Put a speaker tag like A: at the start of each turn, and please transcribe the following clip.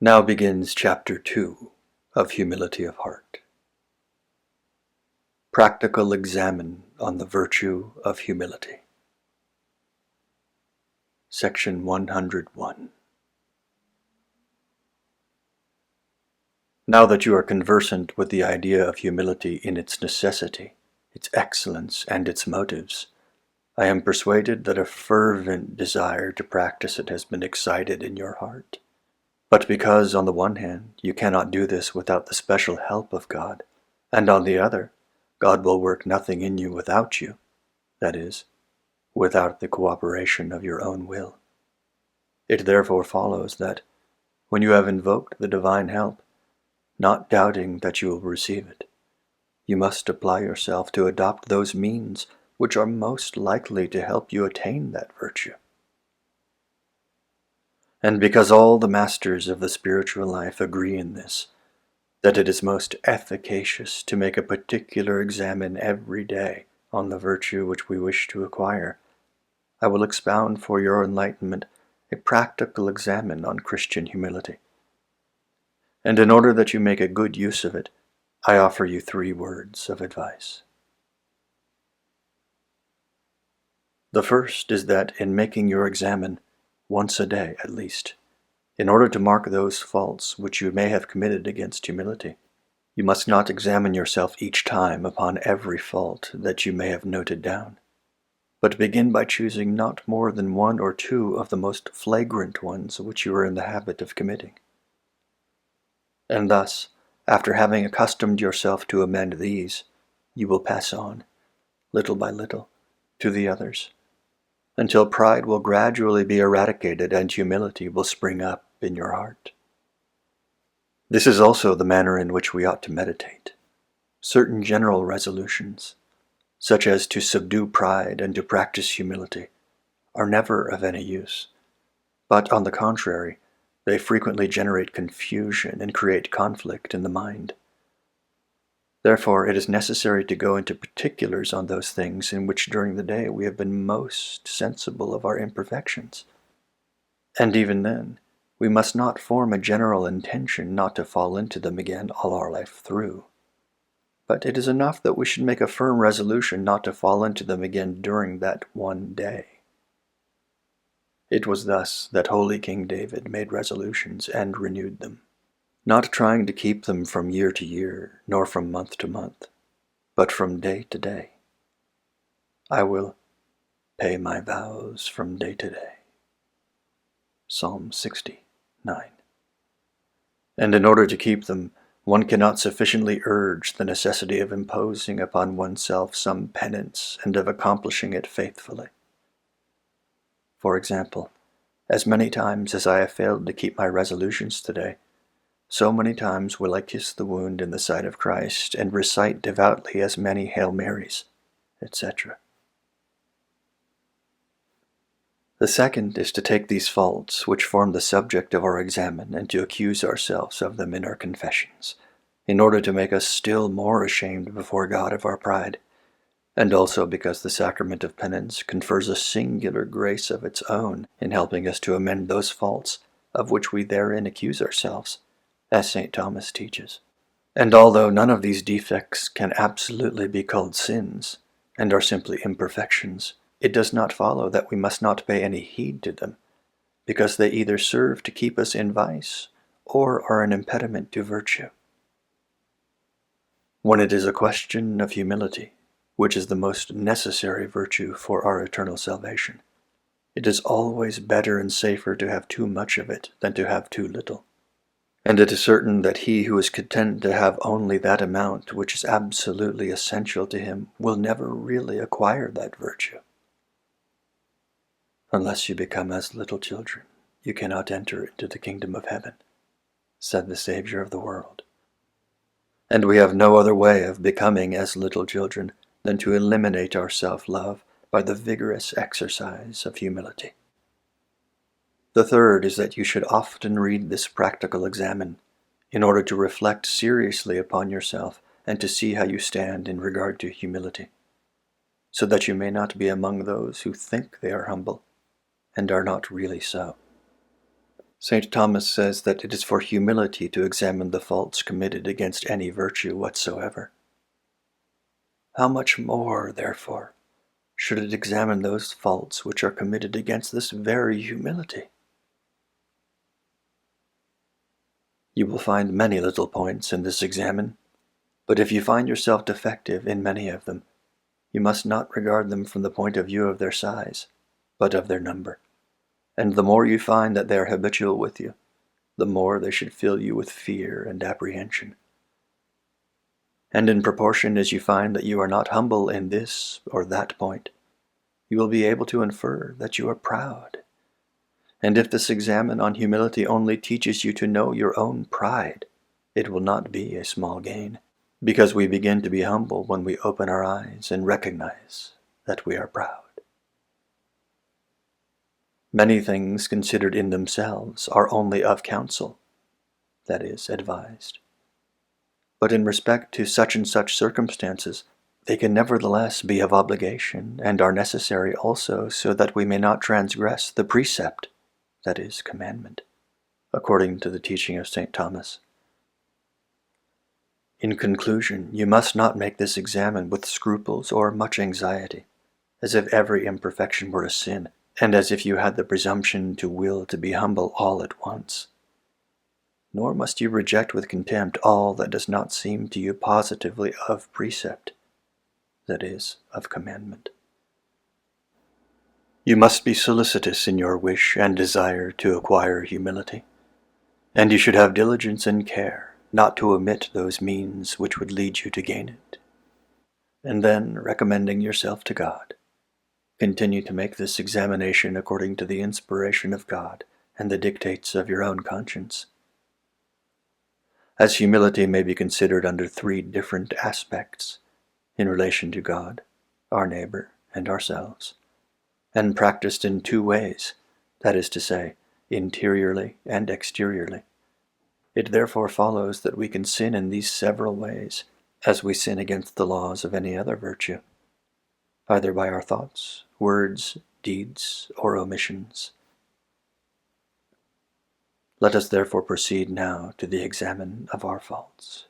A: Now begins Chapter 2 of Humility of Heart. Practical Examen on the Virtue of Humility. Section 101. Now that you are conversant with the idea of humility in its necessity, its excellence, and its motives, I am persuaded that a fervent desire to practice it has been excited in your heart. But because, on the one hand, you cannot do this without the special help of God, and on the other, God will work nothing in you without you, that is, without the cooperation of your own will, it therefore follows that, when you have invoked the divine help, not doubting that you will receive it, you must apply yourself to adopt those means which are most likely to help you attain that virtue. And because all the masters of the spiritual life agree in this, that it is most efficacious to make a particular examen every day on the virtue which we wish to acquire, I will expound for your enlightenment a practical examen on Christian humility. And in order that you make a good use of it, I offer you 3 words of advice. The first is that in making your examen, once a day at least, in order to mark those faults which you may have committed against humility, you must not examine yourself each time upon every fault that you may have noted down, but begin by choosing not more than 1 or 2 of the most flagrant ones which you are in the habit of committing. And thus, after having accustomed yourself to amend these, you will pass on, little by little, to the others, until pride will gradually be eradicated and humility will spring up in your heart. This is also the manner in which we ought to meditate. Certain general resolutions, such as to subdue pride and to practice humility, are never of any use, but on the contrary, they frequently generate confusion and create conflict in the mind. Therefore, it is necessary to go into particulars on those things in which during the day we have been most sensible of our imperfections. And even then, we must not form a general intention not to fall into them again all our life through. But it is enough that we should make a firm resolution not to fall into them again during that one day. It was thus that holy King David made resolutions and renewed them, not trying to keep them from year to year, nor from month to month, but from day to day. I will pay my vows from day to day. Psalm 69. And in order to keep them, one cannot sufficiently urge the necessity of imposing upon oneself some penance and of accomplishing it faithfully. For example, as many times as I have failed to keep my resolutions today, so many times will I kiss the wound in the sight of Christ and recite devoutly as many Hail Marys, etc. The second is to take these faults which form the subject of our examen and to accuse ourselves of them in our confessions, in order to make us still more ashamed before God of our pride, and also because the sacrament of penance confers a singular grace of its own in helping us to amend those faults of which we therein accuse ourselves, as St. Thomas teaches. And although none of these defects can absolutely be called sins, and are simply imperfections, it does not follow that we must not pay any heed to them, because they either serve to keep us in vice, or are an impediment to virtue. When it is a question of humility, which is the most necessary virtue for our eternal salvation, it is always better and safer to have too much of it than to have too little. And it is certain that he who is content to have only that amount which is absolutely essential to him will never really acquire that virtue. Unless you become as little children, you cannot enter into the kingdom of heaven, said the Savior of the world. And we have no other way of becoming as little children than to eliminate our self-love by the vigorous exercise of humility. The third is that you should often read this practical examen, in order to reflect seriously upon yourself and to see how you stand in regard to humility, so that you may not be among those who think they are humble, and are not really so. St. Thomas says that it is for humility to examine the faults committed against any virtue whatsoever. How much more, therefore, should it examine those faults which are committed against this very humility? You will find many little points in this examen, but if you find yourself defective in many of them, you must not regard them from the point of view of their size, but of their number. And the more you find that they are habitual with you, the more they should fill you with fear and apprehension. And in proportion as you find that you are not humble in this or that point, you will be able to infer that you are proud. And if this examen on humility only teaches you to know your own pride, it will not be a small gain, because we begin to be humble when we open our eyes and recognize that we are proud. Many things considered in themselves are only of counsel, that is, advised. But in respect to such and such circumstances, they can nevertheless be of obligation, and are necessary also, so that we may not transgress the precept, that is, commandment, according to the teaching of St. Thomas. In conclusion, you must not make this examen with scruples or much anxiety, as if every imperfection were a sin, and as if you had the presumption to will to be humble all at once. Nor must you reject with contempt all that does not seem to you positively of precept, that is, of commandment. You must be solicitous in your wish and desire to acquire humility, and you should have diligence and care not to omit those means which would lead you to gain it. And then, recommending yourself to God, continue to make this examination according to the inspiration of God and the dictates of your own conscience. As humility may be considered under three different aspects, in relation to God, our neighbor, and ourselves, and practiced in two ways, that is to say, interiorly and exteriorly, it therefore follows that we can sin in these several ways, as we sin against the laws of any other virtue, either by our thoughts, words, deeds, or omissions. Let us therefore proceed now to the examen of our faults.